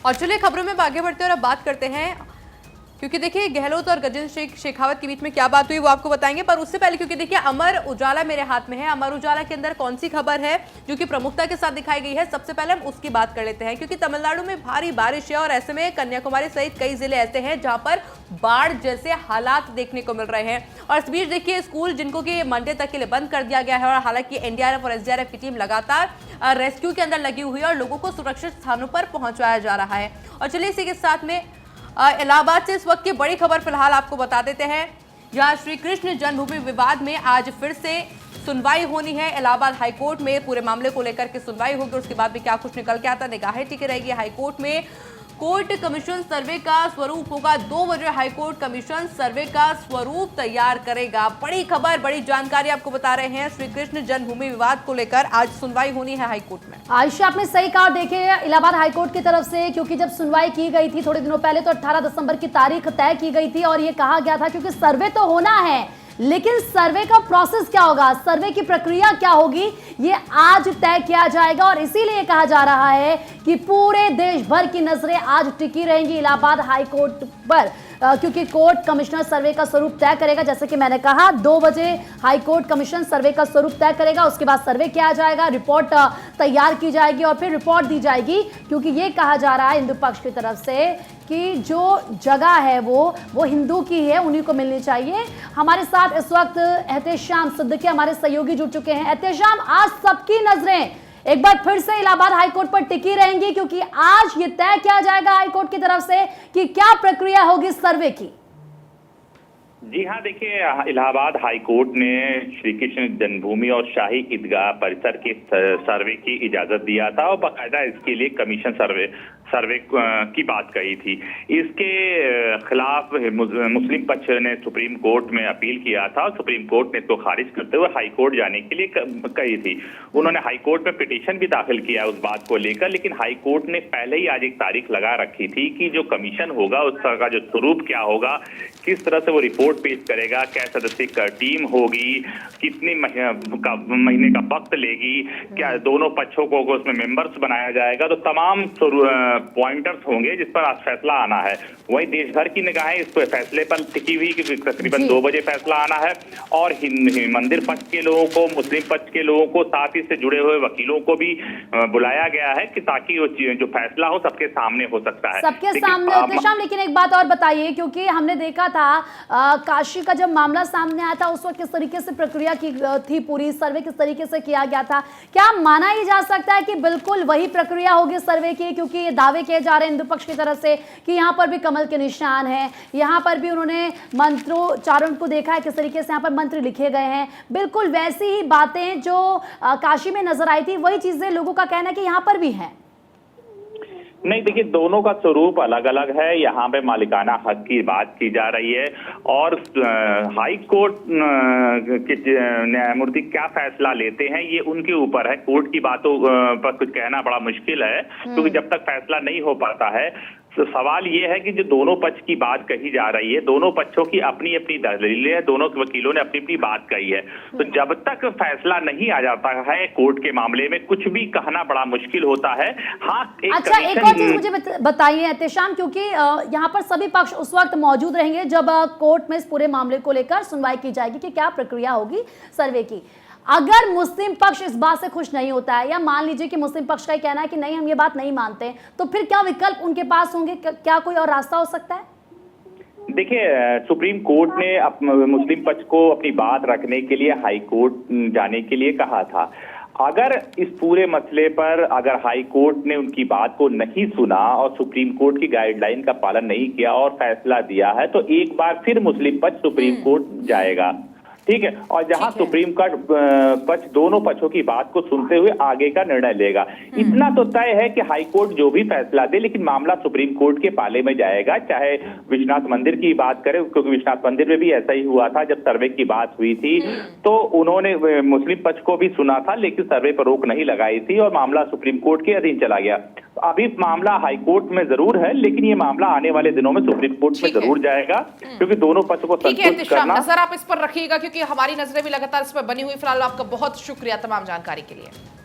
और चलिए खबरों में आगे बढ़ते हैं और अब बात करते हैं, क्योंकि देखिए गहलोत और गजेंद्र शेखावत के बीच में क्या बात हुई वो आपको बताएंगे। पर उससे पहले क्योंकि देखिए अमर उजाला मेरे हाथ में है, अमर उजाला के अंदर कौन सी खबर है जो कि प्रमुखता के साथ दिखाई गई है, सबसे पहले हम उसकी बात कर लेते हैं। क्योंकि तमिलनाडु में भारी बारिश है और ऐसे में कन्याकुमारी सहित कई जिले ऐसे हैं जहां पर बाढ़ जैसे हालात देखने को मिल रहे हैं। और इस बीच देखिए स्कूल जिनको कि मंडे तक के लिए बंद कर दिया गया है, और हालांकि एनडीआरएफ और एसडीआरएफ की टीम लगातार रेस्क्यू के अंदर लगी हुई है और लोगों को सुरक्षित स्थानों पर पहुंचाया जा रहा है। और चलिए इसी के साथ में इलाहाबाद से इस वक्त की बड़ी खबर फिलहाल आपको बता देते हैं, जहां श्री कृष्ण जन्मभूमि विवाद में आज फिर से सुनवाई होनी है। इलाहाबाद हाईकोर्ट में पूरे मामले को लेकर के सुनवाई होगी, उसके बाद भी क्या कुछ निकल के आता निगाहें टिकी रहेगी। हाईकोर्ट में कोर्ट कमीशन सर्वे का स्वरूप होगा 2 बजे। हाईकोर्ट कमीशन सर्वे का स्वरूप तैयार करेगा। बड़ी खबर, बड़ी जानकारी आपको बता रहे हैं। श्री कृष्ण जन्मभूमि विवाद को लेकर आज सुनवाई होनी है हाईकोर्ट में। आयशा, आपने सही कहा। देखिए इलाहाबाद हाईकोर्ट की तरफ से, क्योंकि जब सुनवाई की गई थी थोड़े दिनों पहले, तो 18 दिसंबर की तारीख तय की गई थी और ये कहा गया था क्योंकि सर्वे तो होना है, लेकिन सर्वे का प्रोसेस क्या होगा, सर्वे की प्रक्रिया क्या होगी, ये आज तय किया जाएगा। और इसीलिए कहा जा रहा है कि पूरे देश भर की नजरें आज टिकी रहेंगी इलाहाबाद हाईकोर्ट पर, क्योंकि कोर्ट कमिश्नर सर्वे का स्वरूप तय करेगा। जैसे कि मैंने कहा 2 बजे हाईकोर्ट कमीशन सर्वे का स्वरूप तय करेगा, उसके बाद सर्वे किया जाएगा, रिपोर्ट तैयार की जाएगी और फिर रिपोर्ट दी जाएगी। क्योंकि ये कहा जा रहा है हिंदू पक्ष की तरफ से कि जो जगह है वो हिंदू की है, उन्हीं को मिलनी चाहिए। हमारे साथ इस वक्त एहतेशाम सिद्दीकी हमारे सहयोगी जुड़ चुके हैं। एहतेशाम, आज सबकी नजरें एक बार फिर से इलाहाबाद हाईकोर्ट पर टिकी रहेंगी, क्योंकि आज ये तय किया जाएगा हाईकोर्ट की तरफ से कि क्या प्रक्रिया होगी सर्वे की। जी हाँ, देखिए इलाहाबाद हाईकोर्ट ने श्री कृष्ण जन्मभूमि और शाही ईदगाह परिसर के सर्वे की इजाजत दिया था और बाकायदा इसके लिए कमीशन सर्वे की बात कही थी। इसके खिलाफ मुस्लिम पक्ष ने सुप्रीम कोर्ट में अपील किया था और सुप्रीम कोर्ट ने इसको खारिज करते हुए हाईकोर्ट जाने के लिए कही थी। उन्होंने हाईकोर्ट में पिटीशन भी दाखिल किया उस बात को लेकर, लेकिन हाईकोर्ट ने पहले ही आज एक तारीख लगा रखी थी कि जो कमीशन होगा उसका जो स्वरूप क्या होगा, किस तरह से वो रिपोर्ट पेश करेगा, क्या सदस्य का टीम होगी, कितने महीने का वक्त लेगी, क्या दोनों पक्षों को उसमें मेंबर्स बनाया जाएगा, तो तमाम पॉइंटर्स होंगे जिस पर आज फैसला आना है। वही देश भर की निगाहें इस फैसले पर टिकी हुई कि तकरीबन 2 बजे फैसला आना है और मंदिर पक्ष के लोगों को, मुस्लिम पक्ष के लोगों को, साथ ही से जुड़े हुए वकीलों को भी बुलाया गया है कि ताकि वो जो फैसला हो सबके सामने हो सकता है, सबके सामने होते। लेकिन एक बात और बताइए, क्योंकि हमने देखा था काशी का जब मामला सामने आया था उस वक्त किस तरीके से प्रक्रिया की थी, पूरी सर्वे किस तरीके से किया गया था, क्या माना ही जा सकता है कि बिल्कुल वही प्रक्रिया होगी सर्वे की? क्योंकि ये दावे किए जा रहे हैं हिंदू पक्ष की तरफ से कि यहाँ पर भी कमल के निशान हैं, यहाँ पर भी उन्होंने मंत्रोच्चारण को देखा है, किस तरीके से यहाँ पर मंत्र लिखे गए हैं, बिल्कुल वैसी ही बातें जो काशी में नजर आई थी, वही चीजें लोगों का कहना है कि यहाँ पर भी है। नहीं, देखिए दोनों का स्वरूप अलग अलग है। यहाँ पे मालिकाना हक की बात की जा रही है और हाई कोर्ट के न्यायमूर्ति क्या फैसला लेते हैं ये उनके ऊपर है। कोर्ट की बातों पर कुछ कहना बड़ा मुश्किल है, क्योंकि जब तक फैसला नहीं हो पाता है तो सवाल ये है कि जो दोनों पक्ष की बात कही जा रही है, दोनों पक्षों की अपनी अपनी दलीलें हैं, दोनों वकीलों ने अपनी अपनी बात कही है, तो जब तक फैसला नहीं आ जाता है कोर्ट के मामले में कुछ भी कहना बड़ा मुश्किल होता है। हाँ, अच्छा, एक और चीज मुझे बताइए एहतेशाम, क्योंकि यहाँ पर सभी पक्ष उस वक्त मौजूद रहेंगे जब कोर्ट में इस पूरे मामले को लेकर सुनवाई की जाएगी कि क्या प्रक्रिया होगी सर्वे की। अगर मुस्लिम पक्ष इस बात से खुश नहीं होता है, या मान लीजिए कि मुस्लिम पक्ष का ही कहना है कि नहीं हम ये बात नहीं मानते, तो फिर क्या विकल्प उनके पास होंगे? क्या कोई और रास्ता हो सकता है? देखिए सुप्रीम कोर्ट ने मुस्लिम पक्ष को अपनी बात रखने के लिए हाई कोर्ट जाने के लिए कहा था। अगर इस पूरे मसले पर अगर हाई कोर्ट ने उनकी बात को नहीं सुना और सुप्रीम कोर्ट की गाइडलाइन का पालन नहीं किया और फैसला दिया है, तो एक बार फिर मुस्लिम पक्ष सुप्रीम कोर्ट जाएगा, ठीक है, और जहां सुप्रीम कोर्ट पक्ष दोनों पक्षों की बात को सुनते हुए आगे का निर्णय लेगा। इतना तो तय है कि हाई कोर्ट जो भी फैसला दे, लेकिन मामला सुप्रीम कोर्ट के पाले में जाएगा। चाहे विश्वनाथ मंदिर की बात करें, क्योंकि विश्वनाथ मंदिर में भी ऐसा ही हुआ था, जब सर्वे की बात हुई थी तो उन्होंने मुस्लिम पक्ष को भी सुना था, लेकिन सर्वे पर रोक नहीं लगाई थी और मामला सुप्रीम कोर्ट के अधीन चला गया। अभी मामला हाई कोर्ट में जरूर है, लेकिन ये मामला आने वाले दिनों में सुप्रीम कोर्ट में जरूर जाएगा, क्योंकि दोनों पक्ष को संतुष्ट करना। नजर आप इस पर रखिएगा, क्योंकि हमारी नजरें भी लगातार इस पर बनी हुई। फिलहाल आपका बहुत शुक्रिया तमाम जानकारी के लिए।